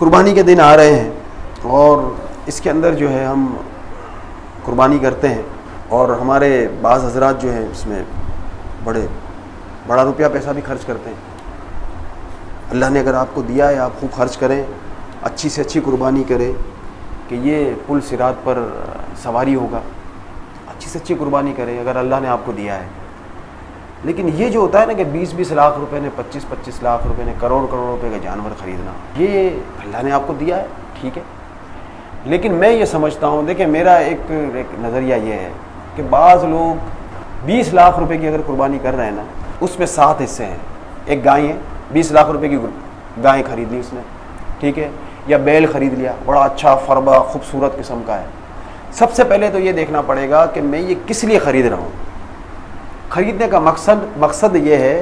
कुर्बानी के दिन आ रहे हैं और इसके अंदर जो है हम कुर्बानी करते हैं और हमारे बाज़ हज़रात जो हैं इसमें बड़ा रुपया पैसा भी खर्च करते हैं। अल्लाह ने अगर आपको दिया है आप खूब खर्च करें, अच्छी से अच्छी कुर्बानी करें कि ये पुल सिरात पर सवारी होगा, अच्छी से अच्छी कुर्बानी करें अगर अल्लाह ने आपको दिया है। लेकिन ये जो होता है ना कि 20-20 लाख रुपए ने, 25-25 लाख रुपए ने, करोड़ रुपए का जानवर ख़रीदना, ये अल्लाह ने आपको दिया है, ठीक है। लेकिन मैं ये समझता हूँ, देखिए मेरा एक नज़रिया ये है कि बाज़ लोग 20 लाख रुपए की अगर कुर्बानी कर रहे हैं ना, उसमें 7 हिस्से हैं। एक गाय है, 20 लाख रुपए की गाय खरीद ली उसने, ठीक है, या बैल खरीद लिया, बड़ा अच्छा फरबा खूबसूरत किस्म का है। सबसे पहले तो ये देखना पड़ेगा कि मैं ये किस लिए ख़रीद रहा हूँ। ख़रीदने का मकसद ये है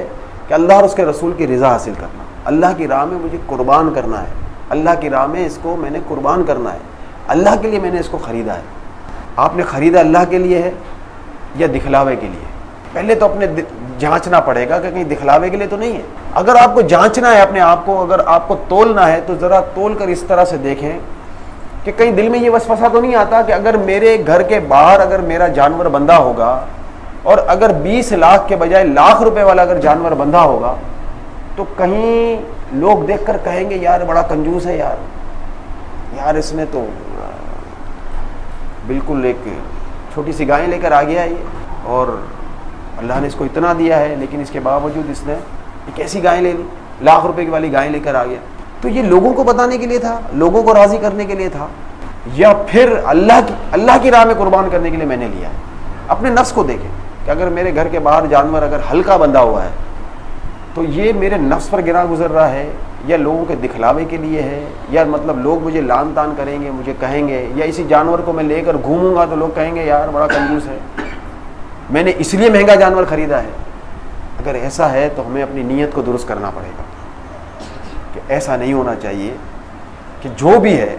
कि अल्लाह और उसके रसूल की रज़ा हासिल करना, अल्लाह की राह में मुझे कुर्बान करना है, अल्लाह की राह में इसको मैंने कुर्बान करना है, अल्लाह के लिए मैंने इसको ख़रीदा है। आपने ख़रीदा अल्लाह के लिए है या दिखलावे के लिए? पहले तो अपने जांचना पड़ेगा कि कहीं दिखलावे के लिए तो नहीं है। अगर आपको जांचना है अपने आप को, अगर आपको तोलना है तो ज़रा तोल कर इस तरह से देखें कि कहीं दिल में ये वसवसा तो नहीं आता कि अगर मेरे घर के बाहर अगर मेरा जानवर बंधा होगा और अगर 20 लाख के बजाय लाख रुपए वाला अगर जानवर बंधा होगा तो कहीं लोग देखकर कहेंगे यार बड़ा कंजूस है यार इसने तो बिल्कुल एक छोटी सी गाय लेकर आ गया ये, और अल्लाह ने इसको इतना दिया है लेकिन इसके बावजूद इसने एक ऐसी गाय ले ली, लाख रुपए की वाली गाय लेकर आ गया। तो ये लोगों को बताने के लिए था, लोगों को राज़ी करने के लिए था, या फिर अल्लाह की राह में कुर्बान करने के लिए मैंने लिया है? अपने नफ्स को देखें कि अगर मेरे घर के बाहर जानवर अगर हल्का बंधा हुआ है तो ये मेरे नफ्स पर गिरा गुजर रहा है या लोगों के दिखलावे के लिए है, या मतलब लोग मुझे लान तान करेंगे, मुझे कहेंगे, या इसी जानवर को मैं लेकर घूमूंगा तो लोग कहेंगे यार बड़ा कंजूस है, मैंने इसलिए महंगा जानवर ख़रीदा है। अगर ऐसा है तो हमें अपनी नीयत को दुरुस्त करना पड़ेगा कि ऐसा नहीं होना चाहिए कि जो भी है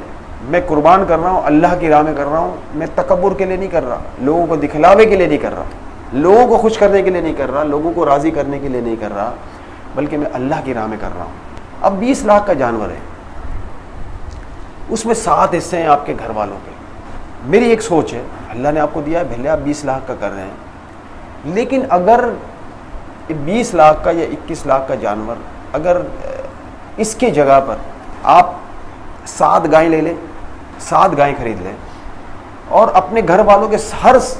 मैं कुर्बान कर रहा हूँ अल्लाह की राह में कर रहा हूँ, मैं तकब्बुर के लिए नहीं कर रहा, लोगों को दिखलावे के लिए नहीं कर रहा, लोगों को खुश करने के लिए नहीं कर रहा, लोगों को राज़ी करने के लिए नहीं कर रहा, बल्कि मैं अल्लाह की राह में कर रहा हूँ। अब 20 लाख का जानवर है, उसमें 7 हिस्से हैं आपके घर वालों के। मेरी एक सोच है, अल्लाह ने आपको दिया है, भले आप 20 लाख का कर रहे हैं, लेकिन अगर 20 लाख का या 21 लाख का जानवर अगर इसके जगह पर आप 7 गाय ले लें, 7 गाय खरीद लें और अपने घर वालों के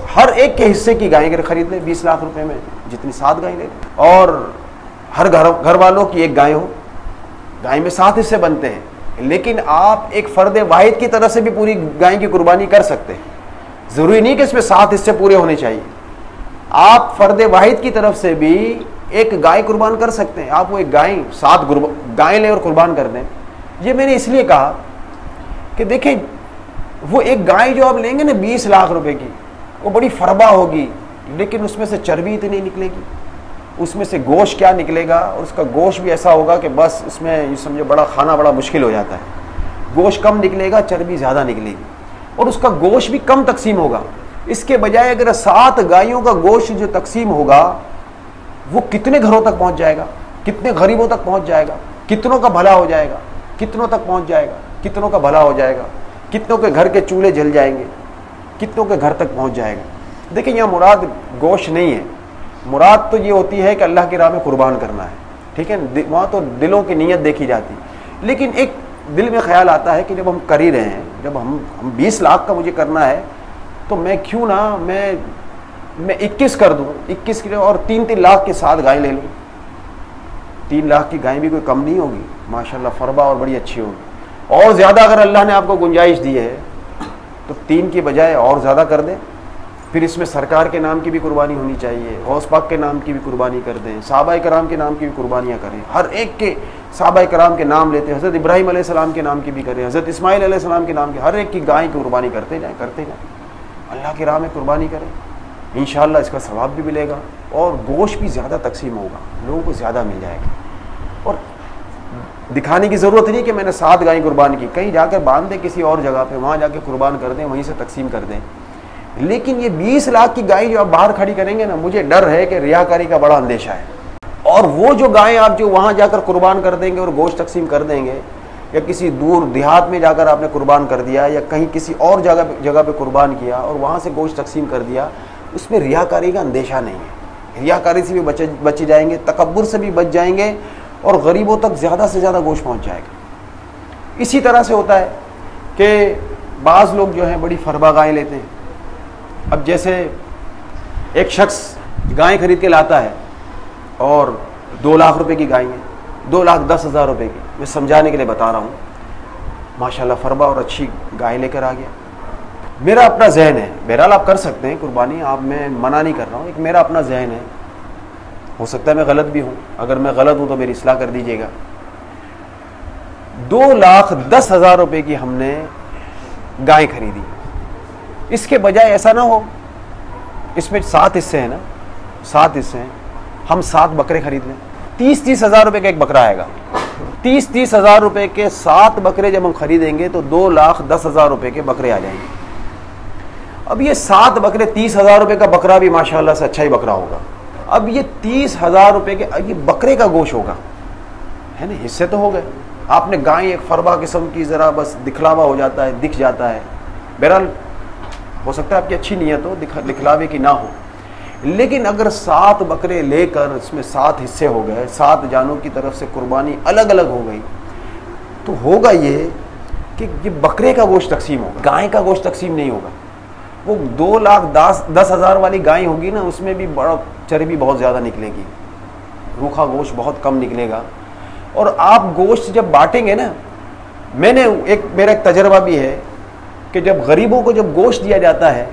हर एक के हिस्से की गाय अगर खरीद लें 20 लाख रुपए में, जितनी 7 गाय ले लें, और हर घर वालों की एक गाय हो, गाय में 7 हिस्से बनते हैं, लेकिन आप एक फ़र्द वाहिद की तरफ से भी पूरी गाय की कुर्बानी कर सकते हैं। ज़रूरी नहीं कि इसमें 7 हिस्से पूरे होने चाहिए, आप फ़र्द वाहिद की तरफ से भी एक गाय कुर्बान कर सकते हैं। आप वो एक गाय 7 गाय लें और कुर्बान कर दें। ये मैंने इसलिए कहा कि देखें वो एक गाय जो आप लेंगे ना 20 लाख रुपए की, वो बड़ी फरबा होगी, लेकिन उसमें से चर्बी इतनी निकलेगी, उसमें से गोश्त क्या निकलेगा, और उसका गोश्त भी ऐसा होगा कि बस उसमें ये समझो बड़ा खाना बड़ा मुश्किल हो जाता है। गोश्त कम निकलेगा, चर्बी ज़्यादा निकलेगी, और उसका गोश्त भी कम तकसीम होगा। इसके बजाय अगर 7 गायों का गोश्त जो तकसीम होगा वो कितने घरों तक पहुंच जाएगा, कितने गरीबों तक पहुंच जाएगा, कितनों का भला हो जाएगा, कितनों तक पहुंच जाएगा, कितनों का भला हो जाएगा, कितनों के घर के चूल्हे जल जाएंगे, कितनों के घर तक पहुंच जाएगा। देखिए यहाँ मुराद गोश्त नहीं है, मुराद तो ये होती है कि अल्लाह की राह में कुर्बान करना है, ठीक है, वहाँ तो दिलों की नीयत देखी जाती। लेकिन एक दिल में ख्याल आता है कि जब हम कर ही रहे हैं, जब हम 20 लाख का मुझे करना है तो मैं क्यों ना मैं 21 कर दूँ, 21 किलो और 3-3 लाख के 7 गाय ले लूँ। 3 लाख की गाय भी कोई कम नहीं होगी, माशाल्लाह फरबा और बड़ी अच्छी होगी। और ज़्यादा अगर अल्लाह ने आपको गुंजाइश दी है तो 3 की बजाय और ज़्यादा कर दें। फिर इसमें सरकार के नाम की भी कुर्बानी होनी चाहिए, गौस पाक के नाम की भी कुर्बानी कर दें, सहाबा कराम के नाम की भी कुर्बानियाँ करें। हर एक के सहाबा कराम के नाम लेते हैं, हज़रत इब्राहीम अलैहिस्सलाम के नाम की भी करें, हज़रत इस्माइल अलैहिस्सलाम के नाम की, हर एक की गाय की कुर्बानी करते जाएँ, अल्लाह की राह में कुर्बानी करें। इंशाअल्लाह इसका सवाब भी मिलेगा और गोश्त भी ज़्यादा तकसीम होगा, लोगों को ज़्यादा मिल जाएगा। और दिखाने की ज़रूरत नहीं कि मैंने 7 गाय कुर्बान की, कहीं जाकर बांध दें किसी और जगह पे, वहाँ जाके कुर्बान कर दें, वहीं से तकसीम कर दें। लेकिन ये 20 लाख की गाय जो आप बाहर खड़ी करेंगे ना, मुझे डर है कि रियाकारी का बड़ा अंदेशा है। और वो जो गाय आप जो वहाँ जाकर कुर्बान कर देंगे और गोश्त तकसीम कर देंगे, या किसी दूर देहात में जाकर आपने कुर्बान कर दिया या कहीं किसी और जगह पे कुर्बान किया और वहाँ से गोश्त तकसीम कर दिया, उसमें रियाकारी का अंदेशा नहीं है। रियाकारी से भी बच जाएंगे, तकब्बुर से भी बच जाएंगे और गरीबों तक ज़्यादा से ज़्यादा गोश्त पहुँच जाएगा। इसी तरह से होता है कि बाज़ लोग जो हैं बड़ी फरबा गाय लेते हैं। अब जैसे एक शख्स गाय खरीद के लाता है और 2 लाख रुपए की गाय है, 2,10,000 रुपए की, मैं समझाने के लिए बता रहा हूँ। माशाल्लाह फरबा और अच्छी गाय लेकर आ गया। मेरा अपना जहन है, बहरहाल आप कर सकते हैं कुर्बानी, आप, मैं मना नहीं कर रहा हूँ, एक मेरा अपना जहन है, हो सकता है मैं गलत भी हूँ, अगर मैं गलत हूँ तो मेरी इस्लाह कर दीजिएगा। 2,10,000 रुपए की हमने गाय खरीदी। इसके बजाय ऐसा ना हो, इसमें 7 हिस्से हैं ना, 7 हिस्से हैं, हम 7 बकरे खरीद लें। 30-30 हज़ार रुपए का एक बकरा आएगा। 30-30 हज़ार रुपए के 7 बकरे जब हम खरीदेंगे तो 2,10,000 रुपए के बकरे आ जाएंगे। अब ये 7 बकरे, 30,000 रुपए का बकरा भी माशाल्लाह से अच्छा ही बकरा होगा। अब ये 30,000 रुपए के ये बकरे का गोश्त होगा, है ना, हिस्से तो हो गए। आपने गाय एक फरबा किस्म की, ज़रा बस दिखलावा हो जाता है, दिख जाता है। बहरहाल हो सकता है आपकी अच्छी नीयत हो, दिखलावे की ना हो, लेकिन अगर 7 बकरे लेकर इसमें 7 हिस्से हो गए, 7 जानों की तरफ से कुर्बानी अलग अलग हो गई, तो होगा ये कि ये बकरे का गोश्त तकसीम होगा, गाय का गोश्त तकसीम नहीं होगा। वो 2,10,000 वाली गाय होगी ना, उसमें भी बड़ा चर्बी बहुत ज़्यादा निकलेगी, रूखा गोश्त बहुत कम निकलेगा। और आप गोश्त जब बांटेंगे ना, मेरा एक तजर्बा भी है कि जब गरीबों को जब गोश्त दिया जाता है,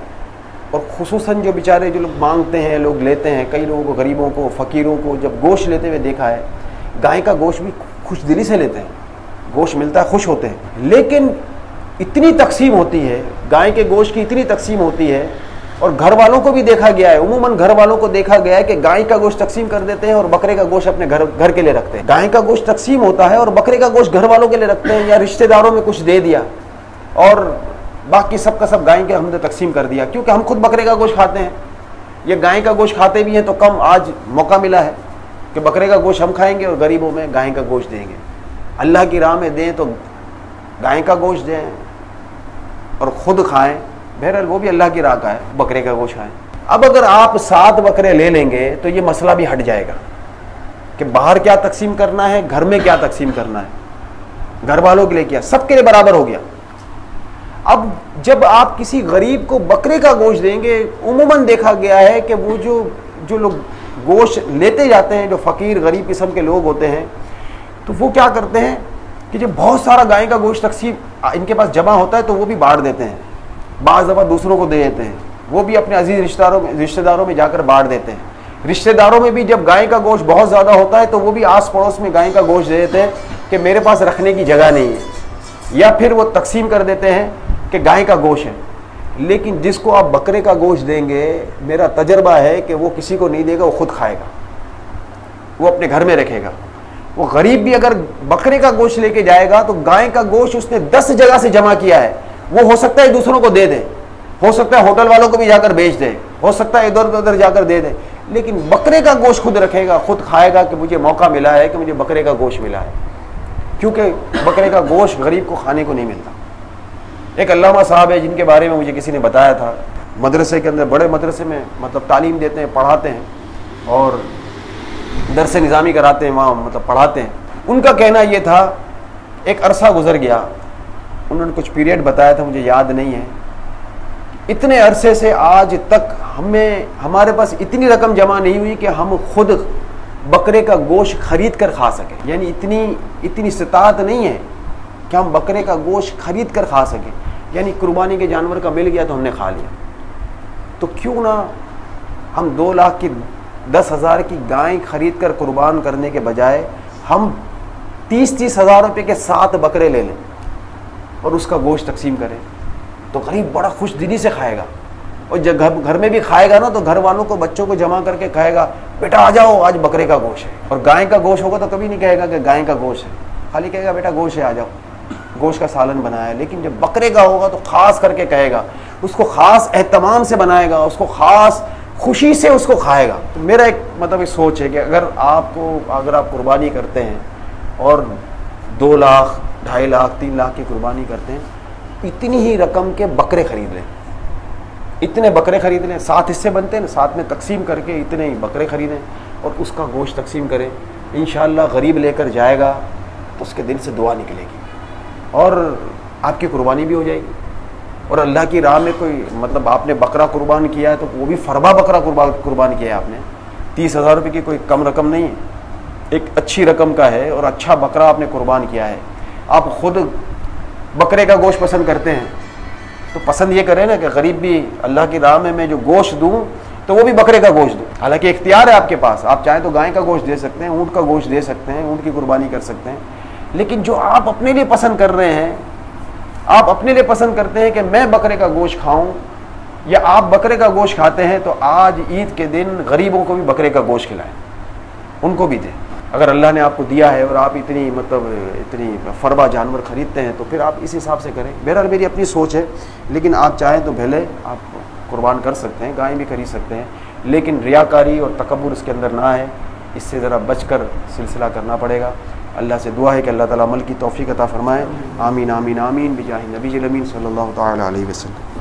और खुसूसन जो बेचारे जो लोग मांगते हैं, लोग लेते हैं, कई लोगों को, गरीबों को, फ़कीरों को जब गोश्त लेते हुए देखा है, गाय का गोश्त भी खुश दिली से लेते हैं, गोश्त मिलता है खुश होते हैं। लेकिन इतनी तकसीम होती है, गाय के गोश्त की इतनी तकसीम होती है, और घर वालों को भी देखा गया है, उमूमन घर वालों को देखा गया है कि गाय का गोश्त तकसीम कर देते हैं और बकरे का गोश्त अपने घर के लिए रखते हैं। गाय का गोश्त तकसीम होता है और बकरे का गोश्त घर वालों के लिए रखते हैं, या रिश्तेदारों में कुछ दे दिया और बाकी सब का सब गाय के हमने तकसीम कर दिया, क्योंकि हम खुद बकरे का गोश्त खाते हैं, ये गाय का गोश्त खाते भी हैं, तो कम आज मौका मिला है कि बकरे का गोश्त हम खाएंगे और गरीबों में गाय का गोश्त देंगे। अल्लाह की राह में दें तो गाय का गोश्त दें और ख़ुद खाएं, बहरहाल वो भी अल्लाह की राह का है, बकरे का गोश्त खाएं। अब अगर आप 7 बकरे ले लेंगे तो ये मसला भी हट जाएगा कि बाहर क्या तकसीम करना है, घर में क्या तकसीम करना है, घर वालों के लिए क्या, सबके लिए बराबर हो गया। अब जब आप किसी गरीब को बकरे का गोश्त देंगे, उमूमन देखा गया है कि वो जो लोग गोश्त लेते जाते हैं, जो फ़कीर गरीब किस्म के लोग होते हैं, तो वो क्या करते हैं कि जब बहुत सारा गाय का गोश्त तकसीम इनके पास जमा होता है तो वो भी बांट देते हैं, बाज़ दफ़ा दूसरों को दे देते हैं, वो भी अपने अजीज़ रिश्तेदारों में जाकर बांट देते हैं। रिश्तेदारों में भी जब गाय का गोश्त बहुत ज़्यादा होता है तो वो भी आस पड़ोस में गाय का गोश्त दे देते हैं कि मेरे पास रखने की जगह नहीं है, या फिर वो तकसीम कर देते हैं कि गाय का गोश्त है। लेकिन जिसको आप बकरे का गोश्त देंगे, मेरा तजर्बा है कि वो किसी को नहीं देगा, वो खुद खाएगा, वो अपने घर में रखेगा। वो गरीब भी अगर बकरे का गोश्त लेके जाएगा तो गाय का गोश्त उसने 10 जगह से जमा किया है, वो हो सकता है दूसरों को दे दे, हो सकता है होटल वालों को भी जाकर बेच दे, हो सकता है इधर उधर जाकर दे दे, लेकिन बकरे का गोश्त खुद रखेगा, खुद खाएगा कि मुझे मौका मिला है, कि मुझे बकरे का गोश्त मिला है, क्योंकि बकरे का गोश्त गरीब को खाने को नहीं मिलता। एक अल्लामा साहब है जिनके बारे में मुझे किसी ने बताया था, मदरसे के अंदर, बड़े मदरसे में मतलब तालीम देते हैं, पढ़ाते हैं और दरस निज़ामी कराते हैं, वहाँ मतलब पढ़ाते हैं। उनका कहना ये था, एक अरसा गुजर गया, उन्होंने कुछ पीरियड बताया था, मुझे याद नहीं है, इतने अरसे से आज तक हमारे पास इतनी रकम जमा नहीं हुई कि हम खुद बकरे का गोश्त खरीद कर खा सकें। यानी इतनी इस्तात नहीं है कि हम बकरे का गोश्त खरीद कर खा सकें। यानी कुर्बानी के जानवर का मिल गया तो हमने खा लिया, तो क्यों ना हम 2,10,000 की गाय खरीद कर कुर्बान करने के बजाय हम 30-30 हज़ार रुपये के 7 बकरे ले लें और उसका गोश्त तकसीम करें, तो गरीब बड़ा खुश दिली से खाएगा। और जब घर में भी खाएगा ना, तो घर वालों को, बच्चों को जमा करके कहेगा, बेटा आ जाओ, आज बकरे का गोश्त है। और गाय का गोश्त होगा तो कभी नहीं कहेगा कि गाय का गोश्त है, खाली कहेगा बेटा गोश्त है, आ जाओ, गोश्त का सालन बनाया है। लेकिन जब बकरे का होगा तो ख़ास करके कहेगा, उसको ख़ास एहतमाम से बनाएगा, उसको ख़ास खुशी से उसको खाएगा। तो मेरा एक मतलब एक सोच है कि अगर आप कुर्बानी करते हैं और 2 लाख 2.5 लाख 3 लाख की कुर्बानी करते हैं, इतनी ही रकम के बकरे खरीद लें, इतने बकरे खरीद लें, 7 हिस्से बनते हैं ना, 7 में तकसीम करके इतने ही बकरे खरीदें और उसका गोश्त तकसीम करें। इंशाअल्लाह गरीब लेकर जाएगा तो उसके दिल से दुआ निकलेगी और आपकी कुर्बानी भी हो जाएगी। और अल्लाह की राह में कोई मतलब आपने बकरा कुर्बान किया है तो वो भी फरबा बकरा कुर्बान किया है आपने, 30,000 रुपये की कोई कम रकम नहीं है, एक अच्छी रकम का है और अच्छा बकरा आपने कुर्बान किया है। आप खुद बकरे का गोश्त पसंद करते हैं तो पसंद ये करें ना कि गरीब भी अल्लाह की राह में मैं जो गोश्त दूँ तो वो भी बकरे का गोश्त दूँ। हालांकि इख्तियार है आपके पास, आप चाहें तो गाय का गोश्त दे सकते हैं, ऊँट का गोश्त दे सकते हैं, ऊँट की कुर्बानी कर सकते हैं, लेकिन जो आप अपने लिए पसंद कर रहे हैं, आप अपने लिए पसंद करते हैं कि मैं बकरे का गोश्त खाऊं या आप बकरे का गोश्त खाते हैं, तो आज ईद के दिन गरीबों को भी बकरे का गोश्त खिलाएं, उनको भी दें। अगर अल्लाह ने आपको दिया है और आप इतनी फरबा जानवर खरीदते हैं तो फिर आप इस हिसाब से करें। बहरहाल मेरी अपनी सोच है, लेकिन आप चाहें तो भले आप कुर्बान कर सकते हैं, गाय भी खरीद सकते हैं, लेकिन रियाकारी और तकब्बुर इसके अंदर ना है, इससे ज़रा बचकर सिलसिला करना पड़ेगा। अल्लाह से दुआ है कि अल्लाह ताला अमल की तौफीक अता फरमाए। आमीन आमीन आमीन बिजाहि नबी अमीन सल्लल्लाहु तआला अलैहि वसल्लम।